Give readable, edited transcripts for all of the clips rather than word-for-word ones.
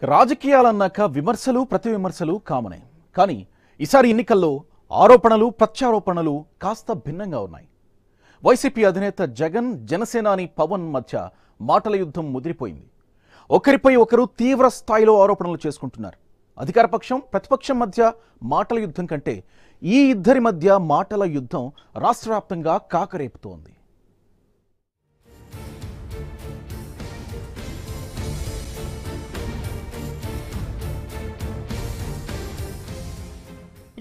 రాజకీయాలన్నాక విమర్శలు ప్రతి విమర్శలు కామనే. కానీ ఈసారి ఎన్నికల్లో ఆరోపణలు ప్రత్యారోపణలు కాస్త భిన్నంగా ఉన్నాయి. వైసీపీ అధినేత జగన్ జనసేనాని పవన్ మధ్య మాటల యుద్ధం ముదిరిపోయింది. ఒకరిపై ఒకరు తీవ్ర స్థాయిలో ఆరోపణలు చేసుకుంటున్నారు. అధికార పక్షం ప్రతిపక్షం మధ్య మాటల యుద్ధం కంటే ఈ ఇద్దరి మధ్య మాటల యుద్ధం రాష్ట్ర వ్యాప్తంగా కాకరేపుతోంది.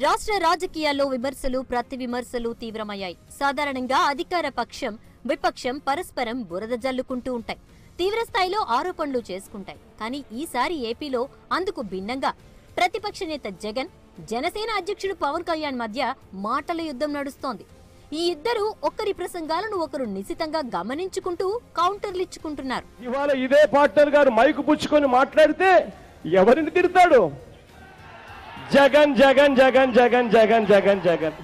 రాష్ట్ర రాజకీయాల్లో విమర్శలు ప్రతి విమర్శలు తీవ్రమయ్యాయి. సాధారణంగా అధికార పక్షం విపక్షం పరస్పరం బురద జల్లుకుంటూ ఉంటాయి, తీవ్ర స్థాయిలో ఆరోపణలు చేసుకుంటాయి. కానీ ఈసారి ఏపీలో అందుకు భిన్నంగా ప్రతిపక్ష నేత జగన్ జనసేన అధ్యక్షుడు పవన్ కళ్యాణ్ మధ్య మాటల యుద్ధం నడుస్తోంది. ఈ ఇద్దరు ఒకరి ప్రసంగాలను ఒకరు నిశితంగా గమనించుకుంటూ కౌంటర్లు ఇచ్చుకుంటున్నారు. ఇవాళ ఇదే పార్ట్నర్ గారు మైకు పుచ్చుకొని మాట్లాడితే ఎవరిని తిడతాడు? జగన్ జగన్ జగన్ జగన్ జగన్ జగన్ జగన్.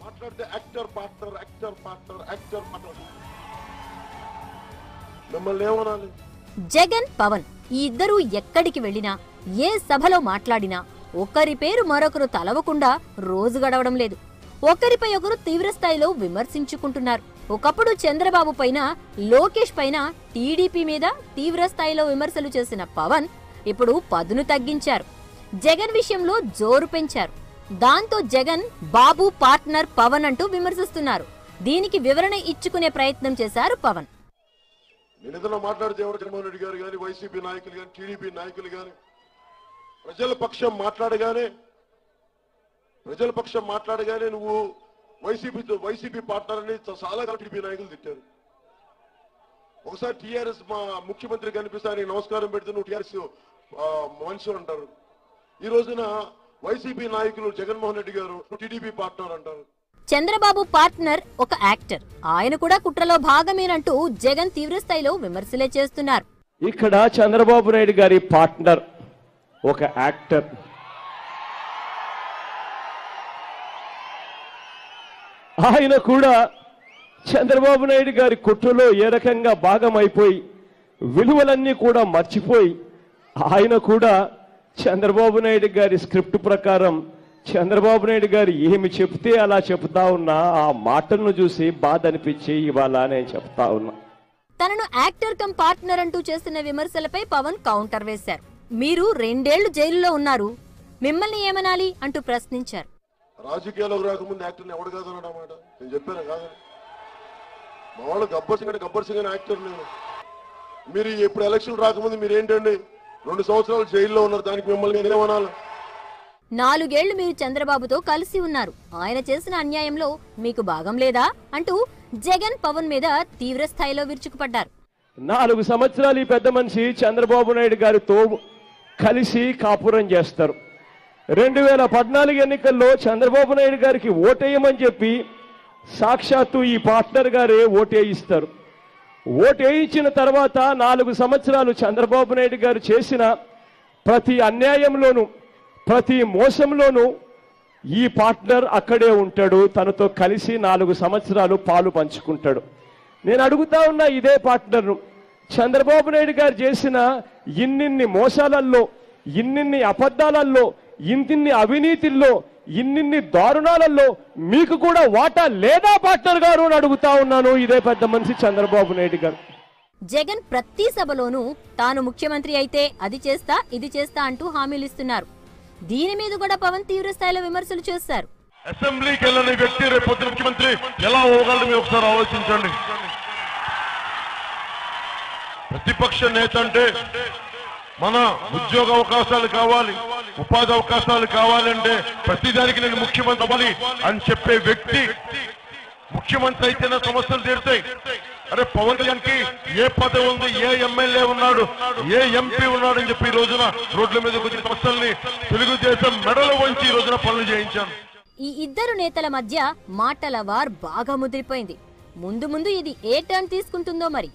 మాట్లాడితే actor partner actor partner actor partner. మిమ్మల్ని ఏమనాలి? జగన్ పవన్ ఈ ఇద్దరు ఎక్కడికి వెళ్లినా ఏ సభలో మాట్లాడినా ఒకరి పేరు మరొకరు తలవకుండా రోజు గడవడం లేదు. ఒకరిపై ఒకరు తీవ్ర స్థాయిలో విమర్శించుకుంటున్నారు. ఒకప్పుడు చంద్రబాబు పైన లోకేష్ పైన టీడీపీ మీద తీవ్ర స్థాయిలో విమర్శలు చేసిన పవన్ ఇప్పుడు పదును తగ్గించారు. జగన్ విషయంలో జోరు పెంచారు. దాంతో జగన్ బాబు పార్ట్నర్ పవన్ అంటూ విమర్శిస్తున్నారు. దీనికి వివరణ ఇచ్చుకునే ప్రయత్నం చేశారు పవన్. నేను ఏదైనా మాట్లాడితే ఎవరు జగన్మోహన్ రెడ్డి గారు కానీ వైసీపీ నాయకులు కానీ టీడీపీ నాయకులు కానీ ప్రజల పక్షం మాట్లాడగానే నువ్వు వైసీపీ పార్ట్నర్ అని చాలా టీడీపీ నాయకులు తిట్టారు. ఒకసారి టీఆర్ఎస్ మా ముఖ్యమంత్రి కనిపిస్తే ఆయనకి నమస్కారం పెడితే నువ్వు టీఆర్ఎస్ మనిషి అంటారు. ఈ రోజున వైసీపీ నాయకులు జగన్మోహన్ రెడ్డి గారు టీడీపీ పార్ట్నర్ అంటారు. చంద్రబాబు పార్ట్నర్ ఒక యాక్టర్, ఆయన కూడా కుట్రలో భాగమేనంటూ జగన్ తీవ్ర స్థాయిలో విమర్శలే చేస్తున్నారు. ఇక్కడ చంద్రబాబు నాయుడు గారి పార్ట్నర్ ఒక యాక్టర్. ఆయన కూడా చంద్రబాబు నాయుడు గారి కుట్రలో ఏ రకంగా భాగమైపోయి విలువలన్నీ కూడా మర్చిపోయి ఆయన కూడా చంద్రబాబు నాయుడు గారి స్క్రిప్ట్ ప్రకారం చంద్రబాబు నాయుడు గారు ఏమి చెప్తే అలా చెప్తా ఉన్నా ఆ మాటలను చూసి బాధ అనిపించి ఇవాళ నేను చెప్తా ఉన్నా. తనను యాక్టర్ కమ్ పార్ట్నర్ అంటూ చేస్తున్న విమర్శలపై పవన్ కౌంటర్ వేశారు. మీరు 2 ఏళ్లు జైలులో ఉన్నారు, మిమ్మల్ని ఏమనాలి అంటూ ప్రశ్నించారు. రాజకీయాల్లోకి రాకముందు యాక్టర్ని ఎవడు కాదన్నాడు అన్నమాట. నేను చెప్పాను కాదు, మా వాళ్ళు గబ్బర్ సింగ్ యాక్టర్ నేను. మీరు ఇప్పుడు ఎలక్షన్ రాకముందు మీరు ఏంటండి 2 సంవత్సరాలు జైల్లో ఉన్నారు, దానికి మిమ్మల్ని నేనేమనాలి? 4 ఏళ్లు మీరు చంద్రబాబుతో కలిసి ఉన్నారు, ఆయన చేసిన అన్యాయంలో మీకు భాగం లేదా అంటూ జగన్ పవన్ మీద తీవ్ర స్థాయిలో విరుచుకుపడ్డారు. 4 సంవత్సరాలు ఈ పెద్ద మనిషి చంద్రబాబు నాయుడు గారితో కలిసి కాపురం చేస్తారు. 2014 ఎన్నికల్లో చంద్రబాబు నాయుడు గారికి ఓటేయమని చెప్పి సాక్షాత్తు ఈ పార్ట్నర్ గారే ఓటేయిస్తారు. ఓటేయించిన తర్వాత 4 సంవత్సరాలు చంద్రబాబు నాయుడు గారు చేసిన ప్రతి అన్యాయంలోనూ ప్రతి మోసంలోనూ ఈ పార్ట్నర్ అక్కడే ఉంటాడు, తనతో కలిసి 4 సంవత్సరాలు పాలు పంచుకుంటాడు. నేను అడుగుతా ఉన్నా ఇదే పార్ట్నర్ను, చంద్రబాబు నాయుడు గారు చేసిన ఇన్నిన్ని మోసాలల్లో, ఇన్నిన్ని అబద్ధాలలో, ఇన్నిన్ని అవినీతిల్లో, ఇన్నిన్ని దారుణాలలో మీకు కూడా వాటా లేదా పార్ట్నర్ గారు అని అడుగుతా ఉన్నాను ఇదే పెద్ద మనిషి చంద్రబాబు నాయుడు గారు. జగన్ ప్రతి సభలోనూ తాను ముఖ్యమంత్రి అయితే అది చేస్తా ఇది చేస్తా అంటూ హామీలిస్తున్నారు. దీని మీద కూడా పవన్ తీవ్ర స్థాయిలో విమర్శలు చేశారు. అసెంబ్లీకి వెళ్ళని వ్యక్తి రేపు పొద్దున ముఖ్యమంత్రి ఎలా అవ్వగలరు మీరు ఒకసారి ఆలోచించండి. ప్రతిపక్ష నేత అంటే మన ఉద్యోగ అవకాశాలు కావాలి, ఉపాధి అవకాశాలు కావాలంటే ప్రతిదానికి నేను ముఖ్యమంత్రి అవ్వాలి అని చెప్పే వ్యక్తి ముఖ్యమంత్రి అయితేనే సమస్యలు తీరుతాయి. అరే పవన్ కళ్యాణ్ కి ఏ పదవి ఉంది, ఏ ఎమ్మెల్యే ఉన్నాడు, ఏ ఎంపీ ఉన్నాడు అని చెప్పి ఈ రోజున రోడ్ల మీద వచ్చిన సమస్యల్ని తెలుగుదేశం మెడలు వంచి ఈ రోజున పనులు చేయించాను. ఈ ఇద్దరు నేతల మధ్య మాటల వార్ బాగా ముదిరిపోయింది. ముందు ఇది ఏ టర్న్ తీసుకుంటుందో మరి.